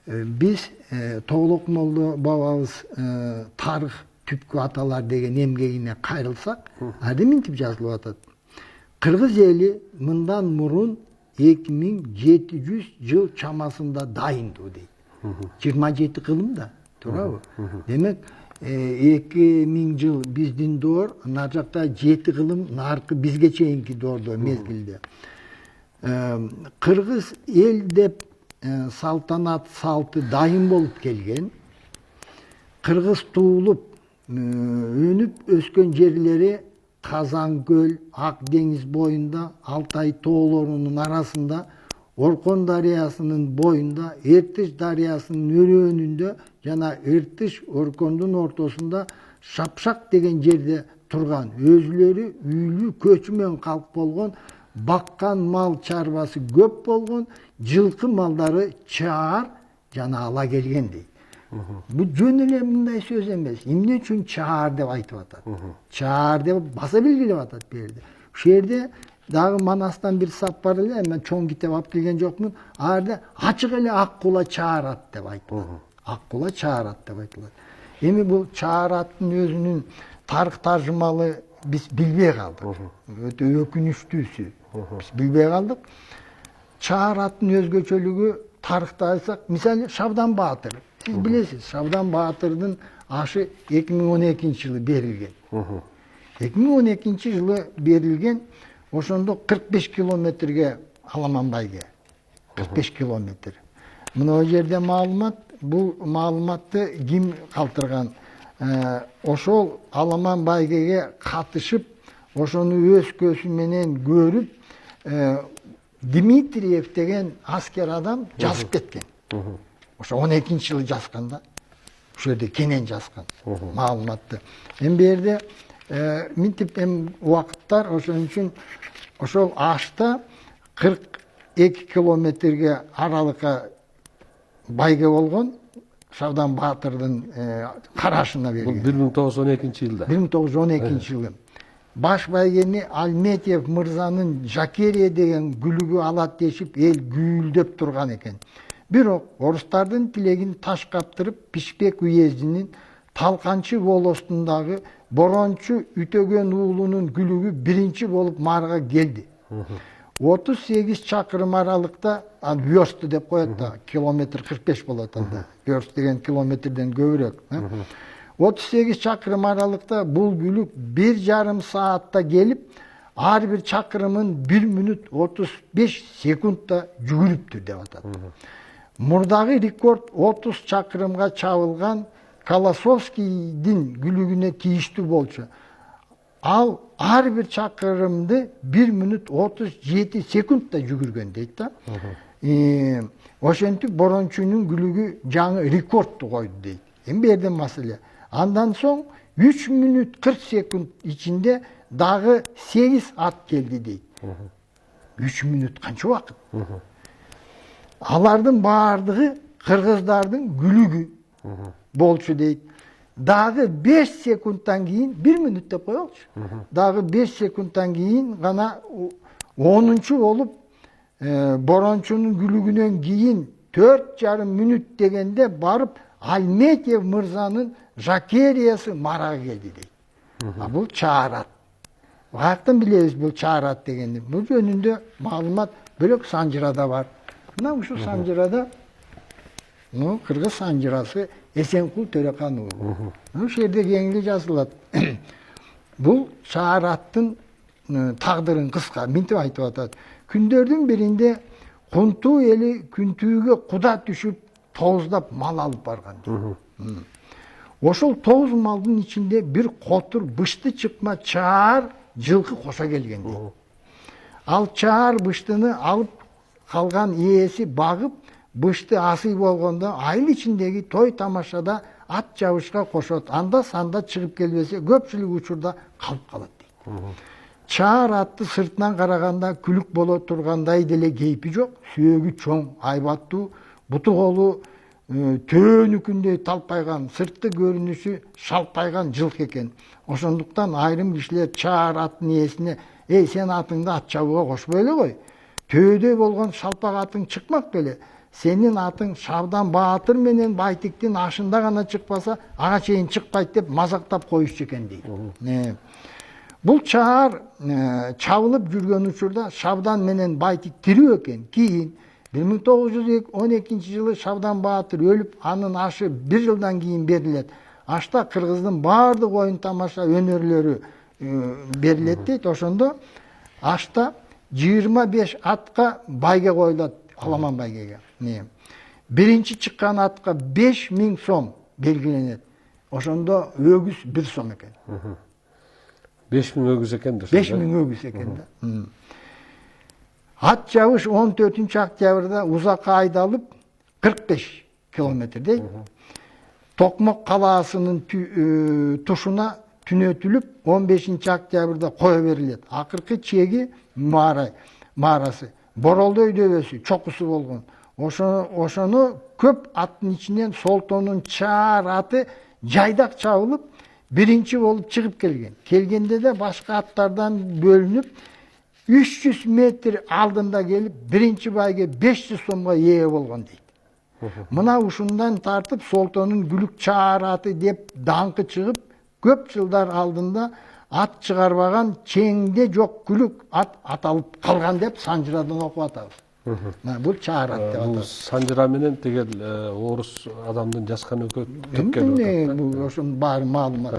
Biz Toğlokmollu babamız tarih tüpkü atalar degen emgegine kayrılsak, ademintip yazılıp atat. Kırgız eli mından murun 2700 yıl çamasında dayındı deydi. 27 kılım da. Doğru. Demek 2000 yıl bizden doğru, narcakta 7 kılım narkı bizge çeyinki doğru mezgilde. Kırgız el dep saltanat saltı dayım bolup kelgen. Kırgız tuğulup önüp ösken yerleri Kazangöl, Akdeniz boyunda, Altay toğlarının arasında, Orkon Daryası'nın boyunda, Ertiş Daryası'nın önünde, jana Ertiş Orkon'un ortasında Şapşak degen yerde turgan, özleri üylü köçmen kalk bolgon, bakkan mal çarvası köp bolgon, жылкы малдары чаар жана ала келген дейт. Бул жөн эле мындай сөз эмес. Эмне үчүн чаар деп айтып атат? Чаар деп баса белгилеп атат бул жерде. Ушул жерде дагы Манастан бир сап бар эле, мен чоң китеп алып келген жокмун. Ал жерде ачык эле ак кула чаарат деп айтылат. Ак кула чаарат деп айтылат. Эми бул чаараттын өзүнүн тарых таржымалы биз билбей калдык. Өтө өкүнүчтүүсү. Биз билбей калдык. Чаар аттын өзгөчөлүгү тарыхта айтсак, мисалы Шабдан Баатыр. Сиз билесиз, Шабдан Баатырдын ашы 2012 жылы берилген. 2012 жылы берилген, ошондо 45 километрге Аламанбайга. 45 километр. Мына жерде маалымат, бул маалыматты ким калтырган? Ошол Аламанбайгага катышып, ошону өз көзү менен көрүп, Дмитриев деген аскер адам жазып кеткен. Ошо 12 жылы жазган да. Ошол жерде кенен жазган маалыматты. Эми берде минтип убакыттар ошон үчүн ошол ашта 42 километрге аралыкка байга болгон Шабдан Баатырдын карашына берген. Бул 1912 жылда. 1912 жылы. Баш байгени Алметьев мырзанын Жакерия деген гүлүгү алат дешип эл күйүлдөп турган экен. Бирок орустардын тилегин таш каптырып Пишпек уездинин Талканчы волостундагы Борончу Үтөгөн уулунун гүлүгү биринчи болуп Марга келди. 38 чакырым аралыкта, вёрст деп коет да, километр 45 болот анда. Вёрст деген километрден көбүрөөк. 38 чакырым аралыкта бул гүлүк 1,5 саатта келип, ар бир чакырымын 1 мүнөт 35 секундта жүгүрүптүр деп атат. Мурдагы рекорд 30 чакырымга чабылган Колосовскийдин гүлүгүнө тийиштүү болчу. Ал ар бир чакырымды 1 мүнөт 37 секундта жүгүргөн дейт да. Ошентип Борончунун гүлүгү жаңы рекордду койду дейт. Эми берден маселе. Андан соң 3 мүнөт 40 секунд ичинде дагы 8 ат келди дейт. 3 мүнөт канча убакыт? Алардын баардыгы кыргыздардын гүлүгү болчу дейт. Дагы 5 секундтан кийин 1 мүнөт деп коелучу. Дагы 5 секундтан кийин гана 10-чу болуп Борончунун гүлүгүнөн кийин 4,5 мүнөт дегенде барып Алметьев мырзанын Жакериясы Марага келди дейт. Бул чаарат. Каяктан билебиз бул чаарат дегенди? Бул жөнүндө маалымат бөлөк Санжырада бар. Мына ушул Санжырада кыргыз санжырасы Эсенкул Төрөкан уулу. Ушул жерде кеңири жазылат. Бул чаараттын тагдырын кыска минтип айтып атат. Күндөрдүн биринде Кунтуу эли күнтүүгө куда түшүп тооздап мал алып барган. Ошол тоз малдын ичинде бир котур бышты чыкма чаар жылкы кошо келген дейт. Ал чаар быштыны алып калган ээси багып, бышты асый болгондо айыл ичиндеги той тамашада ат жабышка кошот. Анда санда чыгып келбесе көпчүлүк учурда калып калат дейт. Чаар атты сыртынан караганда күлүк боло тургандай деле кейпи жок, сүйөгү чоң, айбаттуу, буту колу төөнүкүндөй талпайган, сыртты көрүнүшү шалпайган жылкы экен. Ошондуктан айрым кишилер чаар аттын ээсине сен атыңды ат чабууга кошпой эле кой. Төөдөй болгон шалпак атың чыкмак беле. senin atın Шабдан Баатыр менен Байтиктин ашында гана чыкпаса, ага чейин чыкпайт деп мазактап коюшчу экен дейт. Бул чаар чабылып жүргөн учурда Шабдан менен Байтик тирүү экен. Кийин 1912-жылы Шабдан Баатыр өлүп, анын ашы 1 жылдан кийин берилет. Ашта кыргыздын баардык оюн тамаша өнөрлөрү берилет дейт. Ошондо ашта 25 атка байге коюлат, Аламан байгеге. Биринчи чыккан атка 5000 сом белгиленет. Ошондо өгүз 1 сом экен. 5000 өгүз экендир. 5000 өгүз экен да. Ат жабыш 14 октябрда узакка айдалып 45 километрдей. Токмок калаасынын тушуна түнөтүлүп 15 октябрда кое берилет. Акыркы чеги маарасы. Боролдой дөбөсү, чокусу болгон. Ошону көп аттын ичинен Солтоонун чаар аты жайдак чабылып, биринчи болуп чыгып келген. Келгенде де башка аттардан бөлүнүп, 300 метр алдында келип, биринчи байге 500 сомго ээ болгон дейт. Мына ушундан тартып Солтоонун Бүлүк чаар аты деп даңкы чыгып, көп жылдар алдында ат чыгарбаган чеңде жок күлүк ат аталып калган деп Санжырадан окуп атабыз. Бул чаар ат деп атабыз. Санжыра менен тигил орус адамдын жазган өкө төккөн. Бул ошонун баары маалымат.